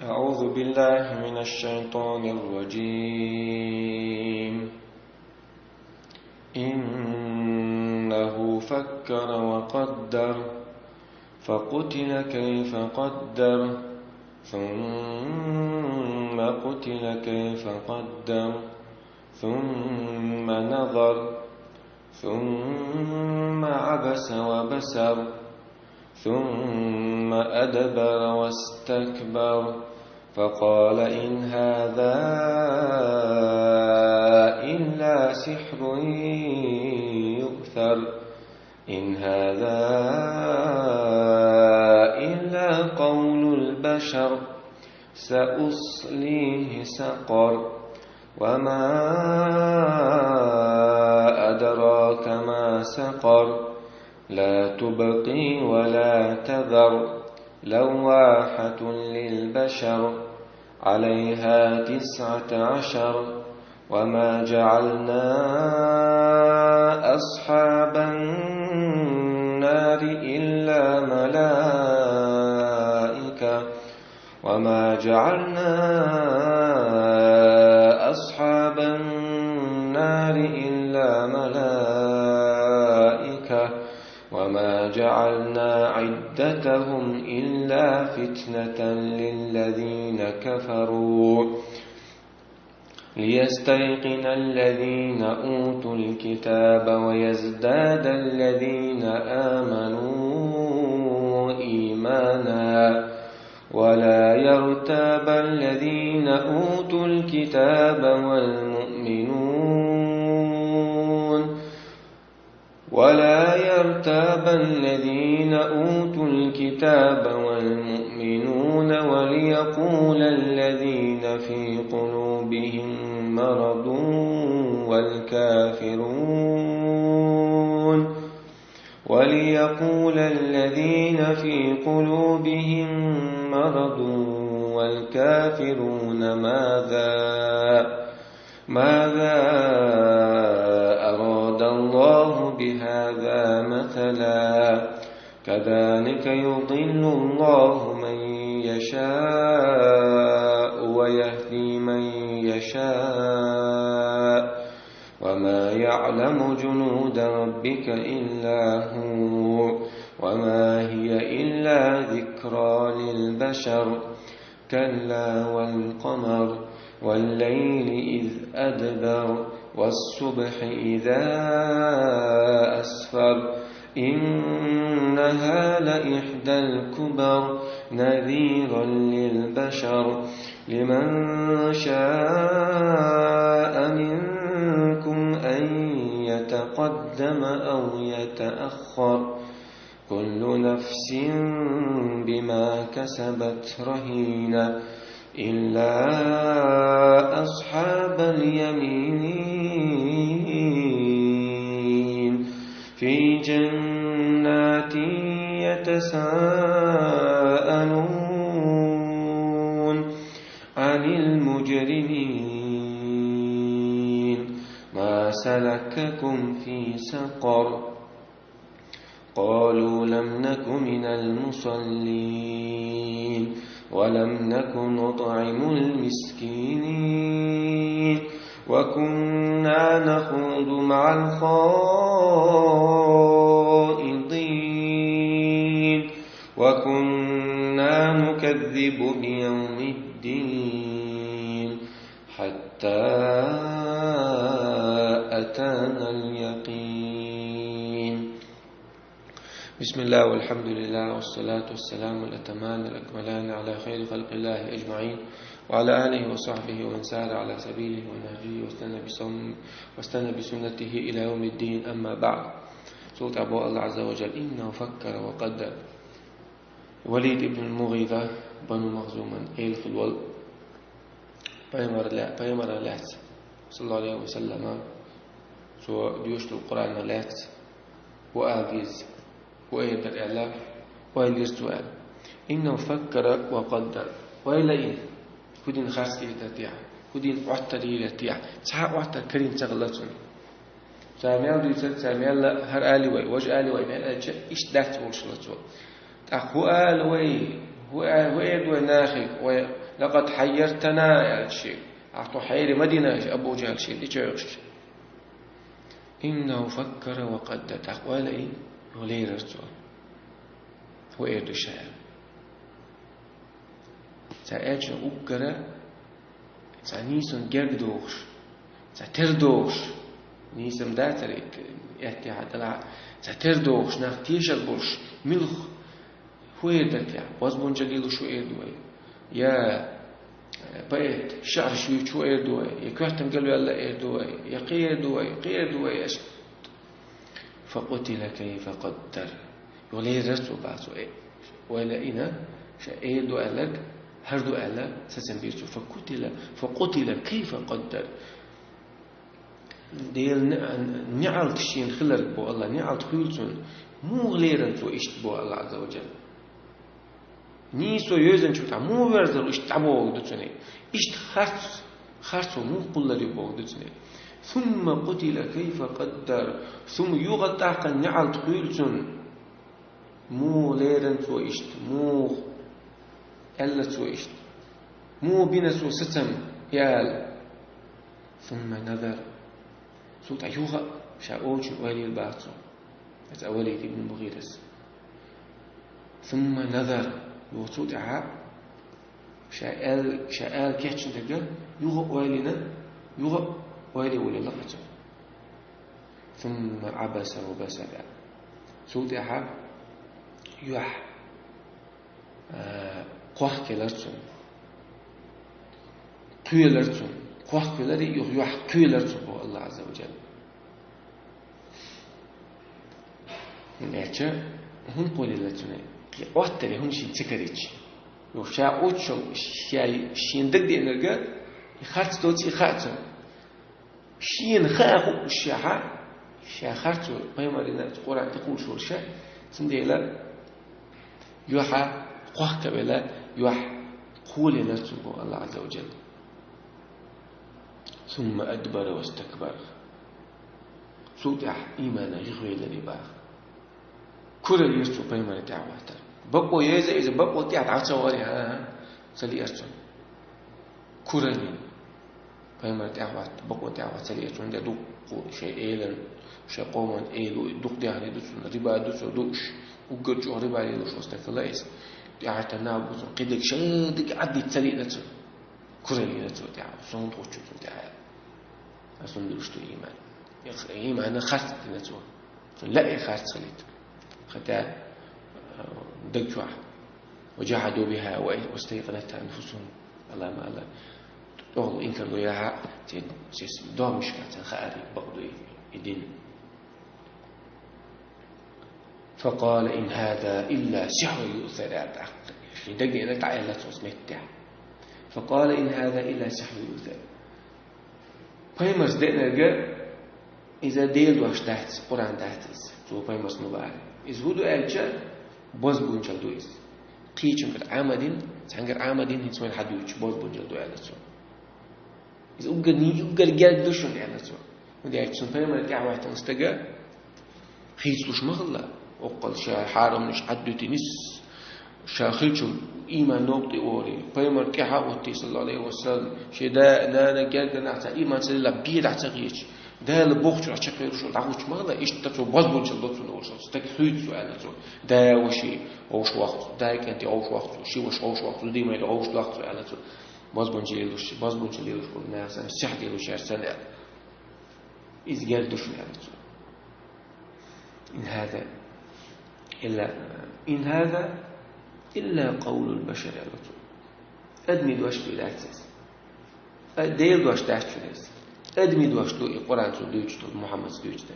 أعوذ بالله من الشيطان الرجيم. إنه فكر وقدر فقتل كيف قدر ثم قتل كيف قدر ثم نظر ثم عبس وبسر ثم أدبر واستكبر فقال إن هذا إلا سحر يؤثر إن هذا إلا قول البشر سأصليه سقر وما أدراك ما سقر لا تبقي ولا تذر لواحة للبشر عليها 19 وما جعلنا أصحاب النار إلا ملائكة وما جعلنا أصحاب النار إلا ملائكة وما جعلنا عدتهم إلا فتنة للذين كفروا ليستيقن الذين أوتوا الكتاب ويزداد الذين آمنوا إيمانا ولا يرتاب الذين أوتوا الكتاب والمؤمنون وليقول الذين في قلوبهم مرض والكافرون ماذا أراد الله بهذا مثلا كذلك يضل الله من يشاء ويهدي من يشاء وما يعلم جنود ربك إلا هو وما هي إلا ذكرى للبشر كلا والقمر والليل إذ أدبر والصبح إذا أسفر إنها لإحدى الكبر نذيرا للبشر لمن شاء منكم أن يتقدم أو يتأخر كل نفس بما كسبت رهينة إلا أصحاب اليمين في جنات يتساءلون عن المجرمين ما سلككم في سقر قالوا لم نك من المصلين ولم نك نطعم المسكين وكنا نخوض مع الخائضين وكنا نكذب بيوم الدين حتى أتانا اليقين. بسم الله والحمد لله والصلاة والسلام الأتمان الأكملان على خير خلق الله أجمعين وعلى آله وصحبه ومن سار على سبيله ونهجه واستنى بسنته إلى يوم الدين. أما بعد. سورة أبو الله عز وجل إنه فكر وقدر. وليد ابن المغيرة بنو مخزوما في الول بيمر لات صلى الله عليه وسلم سو ديوش القرآن لات وآغيز ويدر إعلام ويدر سؤال إنه فكر وقدر وإلا إن كدين خاص إلى تتيع كدين وحتى إلى تتيع سحق وحتى كريم تغلطون سامي الله هر آلي وي وج آلي وي ما إيش دات وشلته أخو آل وي هو يدوى ناخي لقد حيرتنا يا الشيء أعطوا حيري مدينة أبو جهل شيء ليش إنه فكر وقدر تقوال إيه ولي رسول هو يدوى شيء سأجل أقرأ سأنيسون جردوش سأتردوش نيسم داتريك اتحاد الع سأتردوش نختيش البرش ملخ هو يدك يا بازبون جليل شو يدوي يا بيت شعر شو يدوي يكهتم قلبي الله يدوي يقيدوي فقتل كيف قدر ولي رسول بعضو ولا إنا شايدو ألك هردو ألا سسنبيسو فقتل كيف قدر ديل نعلت شين خلق بو الله نعلت خلصون مو غيرن سو اشت بو الله عز وجل نيسو يوزن شو مو ورزل اشت بو دتني اشت خرص مو قلري بو دتني ثم قتل كيف قدر ثم يغطى نعلت خلصون مو غيرن سو اشت مو ألا سويشت مو بين سو ستم يال ثم نظر سوت أيوها شاوش ولي الباطو هذا وليد ابن مغيرس ثم نظر وصوت عاب شاء كيتشن تقول يوها ولينا يوها ولي لقته ثم عبس وبسر سوت عاب يوح قوح كيلرتون كيلرتون قوح كيلري يوح كيلرتون بو الله عز وجل من أجل هم قولي لتوني أوتري هم شيء تكريج يوشا أوتشو شين دق دي نرجع يخرج دوتي خرجه شين خاخو الشاحة شا خرجه ما يمرنا القرآن تقول شو الشيء سنديلا يوحى قوح كبلا يوح قولي لتوني الله عز وجل ثم أدبر واستكبر صوت إيمانا يخوي لني باخ كل يرسو بيمان دعواتر بقو يزا إذا بقو تيات عصواري سلي أرسل كرني بيمان دعوات بقو دعوات سلي أرسل ده دوق شيء إيلن شيء قومان إيلو دوق دياني دوسون ربا دوسو دوش وقرجو ربا يدوش واستفلايس دعوات النابوس قدك شادك عدي تسلي نتسل كرني نتسل دعوات صون توشو دعوات أصلا دوشتو إيمان إيمان خاصة نتسل لا يخاص خليت خدا دجوا وجحدوا بها واستيقنتها أنفسهم الله ما الله تقول إن كانوا ياها تيس دوم مشكلة خارج بقدو يدين فقال إن هذا إلا سحر يؤثر دقي أنا تعالى تصمت فقال إن هذا إلا سحر يؤثر فيمس دقنا جاء إذا ديل واش تحت قرآن تحت تو فيمس نبار إزهودو ألجا باز بونجل دويس قيچم كت عامدين تانغر عامدين هيتسمن حدوش باز بونجل دو ألسو إذا أوجد جال دوشون ألسو ودي أكسون فيما الدعوة تنستجا خيسوش مغلا وقال شا حرام نش عدو تنس شا خيلشم إيمان نقطي أوري فيما الكحة وتي صلى الله عليه وسلم شدا نانا جال نعتا إيمان سلا بيد عتقيش ده البوخش راح تشكير شو العوش ماذا إيش تتو بزبون شلوت في الأول شو تكثير سؤال شو ده وشي أوش وقت ده كنتي أوش وقت شي وش أوش وقت دي ما يدعوش وقت سؤال شو بزبون جيلوش بزبون جيلوش والناس السحر جيلوش أرسل إذ قال دوش شو إن هذا إلا قول البشر يا رسول أدمي دوش بالأساس ديل دوش تحت أدمي دوشتو القرآن سوديوشتو محمد سوديوشتو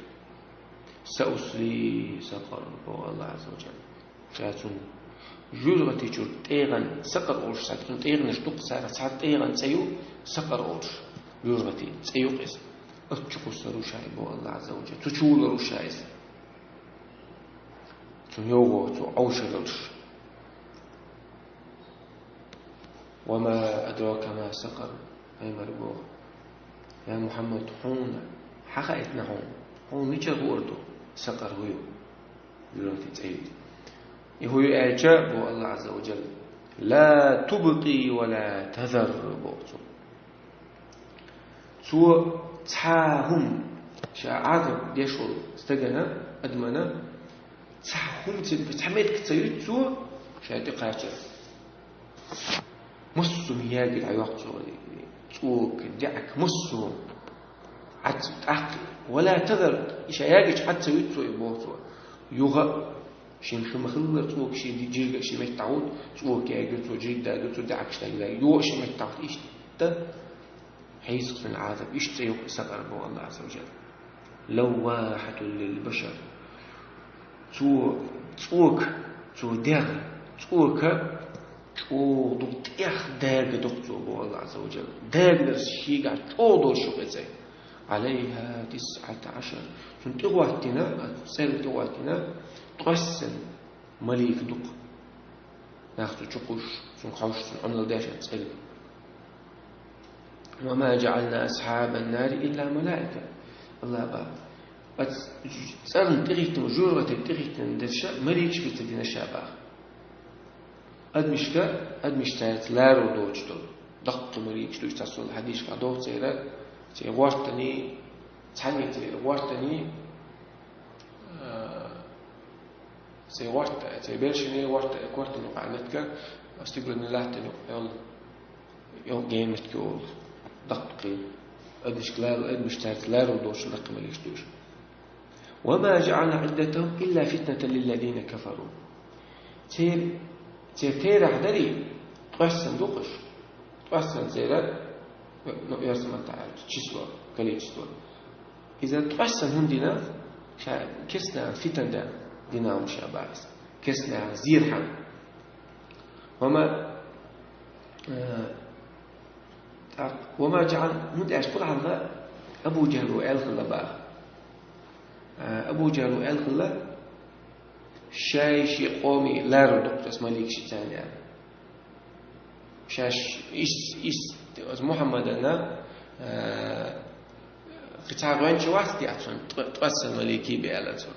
سأسلي سقر الله عز وجل شاتون جرغتي جر تيغن سقر أورش ساتون تيغن شتوق سارة سات تيغن سيو سقر أورش جرغتي سيو قس أتشكو سرو شايبو الله عز وجل تشول رو شايس تو يوغو تو أوشغلش وما أدراك ما سقر أي مربوغ يا محمد حون حقائتنا حون نيجا غوردو سقر هيو يلوتي تعيد يهو إعجاب الله عز وجل لا تبقي ولا تذر بوتو سو تحاهم شاعر ديشول استجنا أدمنا تحاهم تحميد كتير سو شاعر قاتل مسلم ياجي العيوق سوك دعك مسلم عقل ولا تذر شياجي حتى يتسو يبوتو يوغا شيم خمخلر سوك شي دي جيجا شي متعود سوك ياجي تو جيدا تو دعك شتاجلا يو شي متعود ايش ده حيث في العذاب ايش تيوق سقر بو الله عز وجل لواحة للبشر سوك دغ سوك دوت داغ دوت بو الله عز وجل داغ الشيء قاعد دول شو بزي عليها 19 شن تغواتنا سير تغواتنا تقسم مليك دق ناخذ تشقوش شن خوش شن عمل داش تسأل وما جعلنا أصحاب النار إلا ملائكة الله باب بس سألن تغيت مجور وتغيت ندشة مليك شبيت دين الشابه أدمشتات لارو دوجتو ضغط مليك شلوش تصل الحديث قدوت سيرا تي وارتني تاني تي وارتني سي وارت تي بيرشني وارت كوارتني قعدتك استقبل من الله تنو يوم جيمت كول دقيق أدمشتات لارو دوش رقم مليك دوش وما جعل عدتهم إلا فتنة للذين كفروا تير حدري تقسم دوقش تقسم زيرا يرسم تعالى تشسوا كلي تشسوا إذا تقسم هندنا كسنا فتن دا دينا مشابهs كسنا زيرحا وما جعل هند أشكر على أبو جهل وآل خلا أبو جهل وآل خلا شاي قومي لا ردق اسمه ليك شيء ثاني يعني شاش إيش محمد أنا خطابين شو واحد يعطون تقسم ملكي بيالتون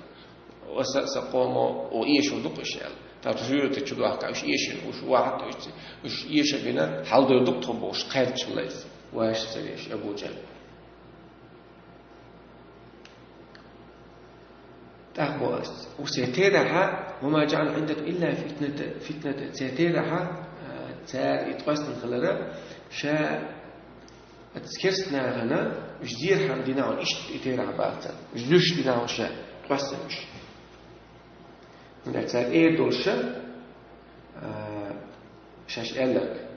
وسقومه وإيش ودقش يعني تعرفوا تشدوا حكا إيش واحد إيش إيش بينا حاول يدق تبوش قيد شليس واش سريش أبو جهل تأخبوس وسيتيرها وما جعل عندك إلا فتنة سيتيرها يتقسم خلالها شا أتذكرتنا هنا مش دير حمدنا عن إيش يتيرها باتا مش دوش دينا عن شا تقسم مش من أتسال إيه دول شاش قالك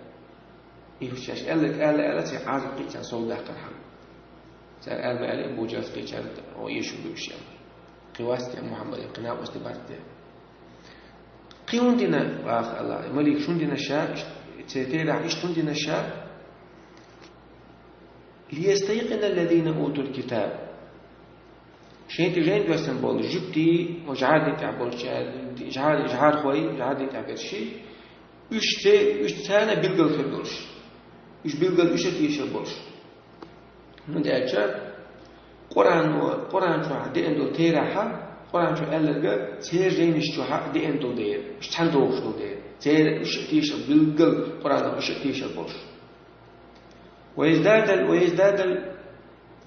إيه شاش قالك سيعاد قيت عن صوت داخل حم سأل قال ما قال أبو جهل قيت عن أو يشو دوش قواستي محمد القناع واستبارته قيون دينا واخ الله ملك شون دينا شاء تيرا ايش شون دينا شاء ليستيقن الذين اوتوا الكتاب شيء تجين دوسن بول جبتي وجعاد تعبول جعار خوي جعاد تعبر شيء اشتانا بيلقل خدوش ايش بيلقل ايش يشبوش من ده قرآن شو عدي إندو تيرها قرآن شو قال لك تير جينش شو عدي إندو دير مش تندوش دو دير تير مش تيش بالقل قرآن مش تيش البوش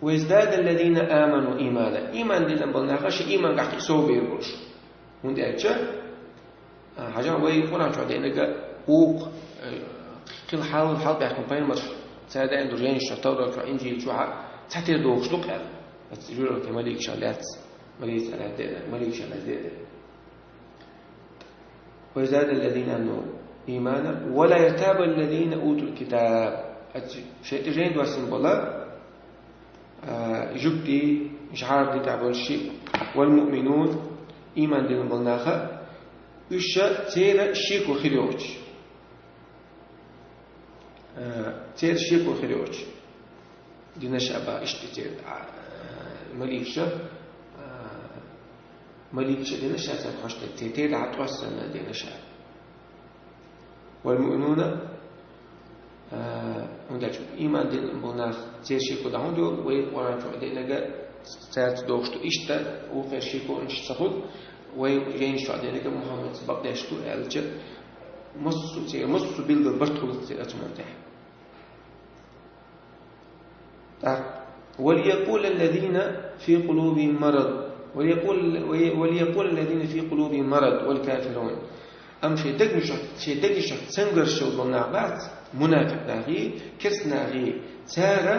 ويزداد الذين آمنوا إيمان دي لما ناقش إيمان قاعد يسوي بيربوش من ده أجا حاجة وين قرآن شو عدي إنك وق كل حال بيحكم بين مش تير إندو جينش شو تورا شو إنجيل شو تحتير دوش لو قال يقولوا لك ملك شالات ملك شالات ويزداد الذين آمنوا إيمانا ولا يرتاب الذين أوتوا الكتاب شيء تجين دواسين بالله جبتي مش عارف دي تعبون الشيء والمؤمنون إيمان دين بالناخة وشا تير الشيك وخيروج تير الشيك وخيروج دينا شابا اشتتير مليكشة دينا شابا خشت تيتير عطوسنا دينا شابا والمؤمنون عندك إيمان دين بناخ تير شيكو دهون دو ويقرأ شو دينا جا سات دوشتو إشتا وخير شيكو إنش تخد ويجين شو دينا جا محمد سبب داشتو ألجا مص بيلدر برتخلط أتمنتح. وليقول الذين في قلوبهم مرض وليقول الذين في قلوبهم مرض والكافرون أم شيء دقشت سنجر شو بالنعبات منافق ناغي كرس ناغي تارا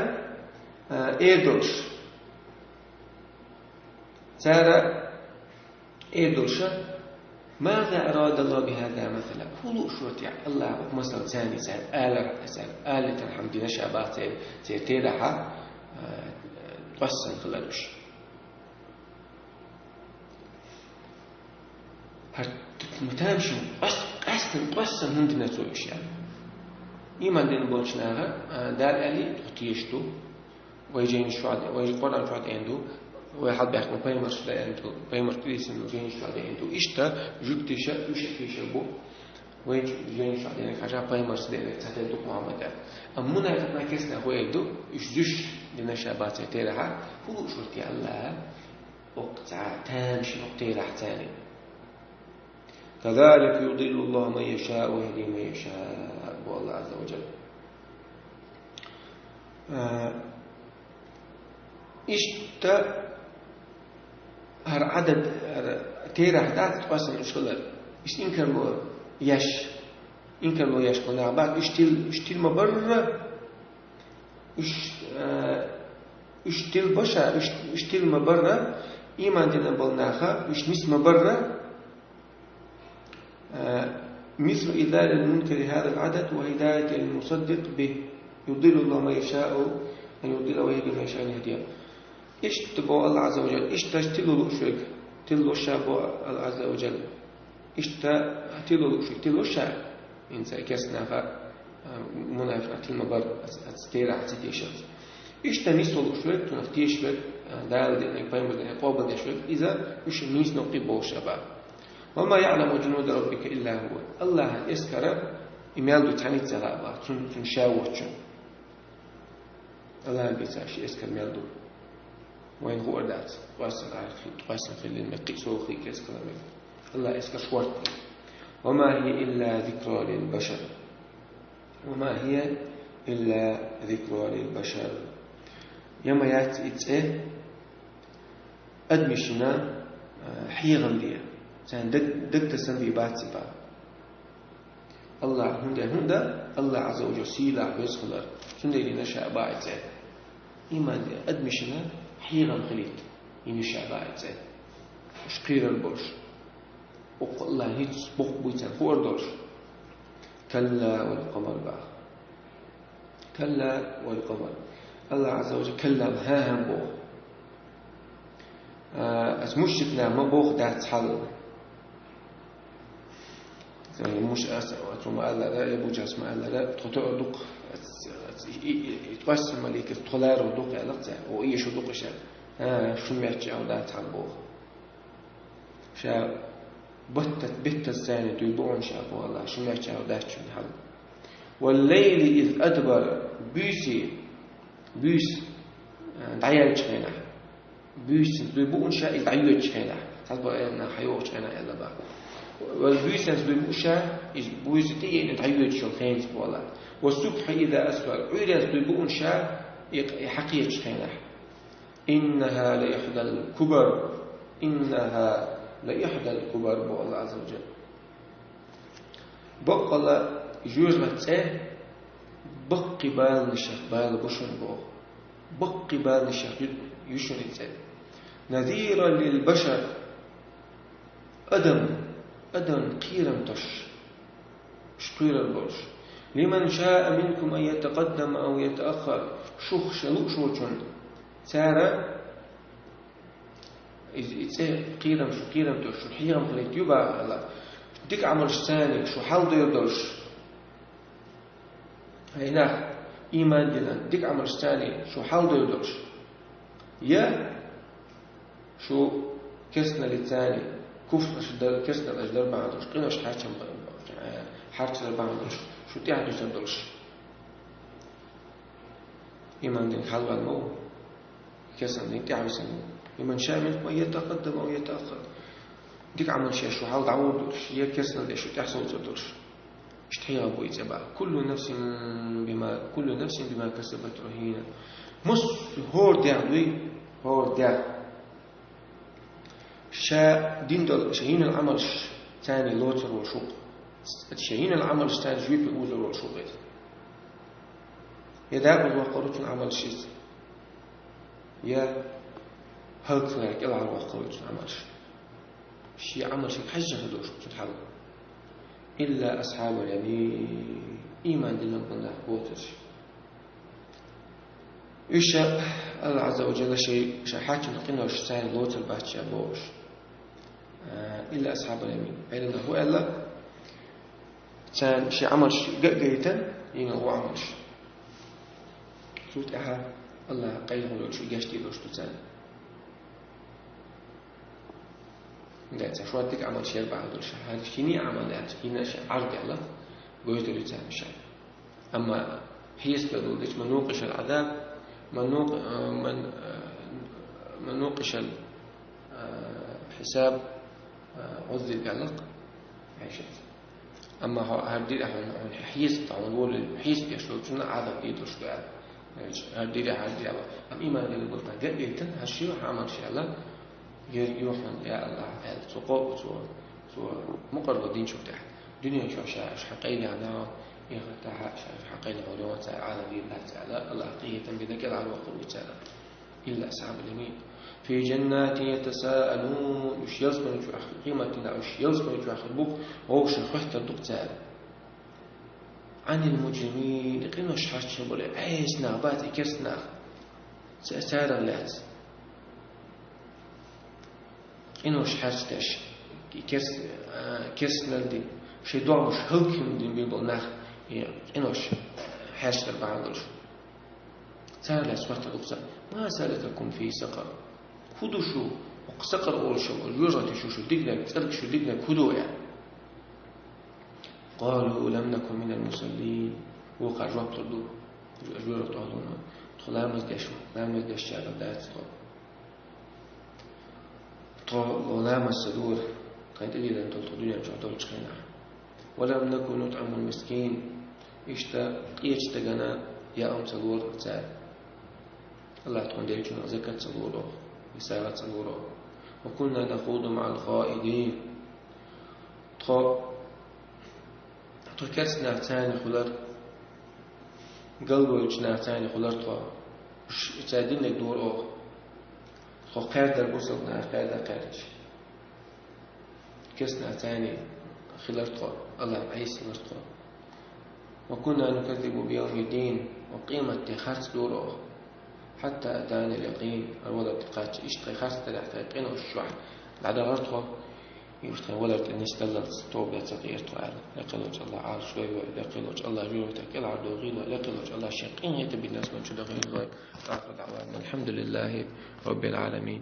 إيدوش ماذا أراد الله بهذا مثلا؟ هو شو يعني الله مثلا ثاني آلة الحمد نشأبات تيرها قصن خلالوش متامشو قصن هندنا تويش يعني إيمان دين بوشناها دار ألي تيشتو ويجين شواد ويقولن شواد عنده واحد بيحكم بيمر شواد عنده بيمر كريسين ويجين شواد عنده إشتا جوكتيشا وشكيشا بو ويجين شواد يعني خجا بيمر شواد تهديدك محمد أمنا فتنا كسنا هو يدو إشدوش لنشابات تيرها هو شرطي الله وقتها تامشي نقطيرها تاني كذلك يضل الله من يشاء ويهدي من يشاء والله عز وجل. إشتا هر عدد تيرا حدات تقاسم إشغلال إش إنكر لو يش قلنا بعد إشتيل مبرر إشتيل بشا إشتيل مبرر إيمان دينا بالناخا إش نس مبرر مثل إذال المنكر هذا العدد وهداية المصدق به يضل الله ما يشاء أن يضل ويهدي ما يشاء أن يهديه. إيش تبغى الله عز وجل إيش تلو شوك تلو شاب الله عز وجل إيش تلو شوك تلو شاب إنسان كسنا منافق المبر أستير عتيشة إيش تنيسلو شوك تنفتيش شوك دال دين يقيم دين قابل شوك إذا إيش نيس نقيبه شباب وما يعلم جنود ربك إلا هو الله يسكر إميال تاني تلعبا تنشاوتشن الله بيتاش يسكر ميالدو وين هو دات واسن في المقي سوخي كيسكر الله يسكر شورت وما هي إلا ذكرى للبشر وما هي إلا ذكرى للبشر يما ياتي إتسئ أدمشنا حيغم دي سان دك تسندي باتسبا الله هندا الله عز وجل سيلا ويسخلر سندي لنشاء باعت إيمان دي أدمشنا حيغم خليت ينشاء باعت شقير البرش وقال الله هيت بق بيتان فور دورش كلا والقمر بقى كلا والقمر الله عز وجل كلم ها هم بوخ أسمشتنا ما بوخ دات حل يعني مش أتوم قال لا يبوج اسمه قال لا تطور دق يتقسم عليك تطلع ودق علاقته وإيش ودق شيء شو ميتش أو دات حل بوخ شا بت الزاني تيبون شافوا الله شو ميتش أو دات شو حل والليل إذ أدبر بيس دعيال شخينا بيس تيبون شيء دعيال شخينا تبغى أن حيوة شخينا إلا بقى والبيسنس بيبوشا بويستي إن تعيد شو خينس بولا والصبح إذا أسفل عيرس بيبون شا حقيقة خينه إنها لإحدى الكبر بولا عز وجل بقى جوجمة بقي بال نشخ بال بشن بقي بال نشخ يشن نذيرا للبشر أدم قيرم تش شقير البرش لمن شاء منكم أن يتقدم أو يتأخر شوخ شلوك شوشن سارة إذا قيرم شو قيرم تش شو حيرم خليت يبع الله ديك عمل ثاني شو حال يردش هنا إيمان دينا ديك عمل ثاني شو حال يردش يا شو كسنا للثاني كفر شدة كسر الأجدار بعضش قيناش حارتش بعضش شو تيعدو سندرش إيمان دين حلوة المو كسر دين تيعدو سندر إيمان شامل ما يتقدم أو يتأخر ديك عمل شيء شو حال دعوه درش يا كسر دي شو تحصل سندرش اشتهي أبو إتباع كل نفس بما كسبت رهينة مس هور دع دين دل شهين العمل ثاني لوتر والشوق شهين العمل ثاني جويب الأوزر والشوق يداب الوقروت العمل شيء يا هلك لك إلا على الوقروت العمل شيء عمل شيء حجة هدوش تتحل إلا أصحاب اليمين إيمان دلهم بالله بوتر يشاء الله عز وجل شيء حاكم نقينا وش ثاني لوتر باتش أبوش إلا أصحاب اليمين بين هو إلا كان شيء عمل جيتا هو عمل شوت أها الله قيله لو شو جاشتي لو شو تاني لا شو هديك عمل شيء بعد هذا شيني عملات هنا شيء عرض الله قلت له تاني شيء أما حيس بدولش منوقش العذاب منوقش الحساب عذب يعلق عيشت أما هردي حيس تعملوا حيس بيشلون شنو عذاب يدرس بعد هردي أم إيمان اللي قلنا قد يتن هالشيء عمل شيء الله يروحون يا الله هذا سقوط مقرب الدين شو تحت دنيا شو حقيقة أنا يختها حقيقة علوم تعالى الله تعالى الله حقيقة بذكر على وقوله تعالى إلا أصحاب اليمين في جنات يتساءلون وش يزمن شو أخذ قيمة وش يزمن شو أخذ بوك وش خحت الدكتور عن المجرمين يقولون وش حاش شبول عيش نعبات كرسنا سأسار اللات إنه وش حاش تاش كرسنا دي شيء دوا مش هلكم دين بيبل ناخ إنه وش حاش تربع عندلش سار الأسواق الأقصى ما سألتكم في سقر خدوا شو سقر أول شو اليوجا شو دقنا تسألك شو دقنا خدوا يعني قالوا لم نكن من المصلين وقع جواب تردو الجوار تردونا تخلا مز دشوا على ذات طول لا مسدور كانت إلى أن تلتقدون جعدول شخينا ولم نكن نطعم المسكين يشتغنا يا صدور تعال الله تكون ديجنا زكاة صدوره رسالة صدوره وكنا نخوض مع الخائدين كسنا ثاني خلر قلبه يجنا ثاني خلر تعدين لك دور قادر بوصلنا قادر كسنا ثاني خلر الله عيسى خلر وكنا نكذب بيوم الدين وقيمة خرس دوره حتى أتانا اليقين الولد تقاتش إشتغي خرس تلحت يقين والشوح بعد غرطه يشتغي ولد نستلل توبة تغيير طوال لقلوج الله عال شوي لقلوج الله جوه تكيل عرضه غيله لقلوج الله شقين يتبي الناس من شو دغين غير آخر دعوانا الحمد لله رب العالمين.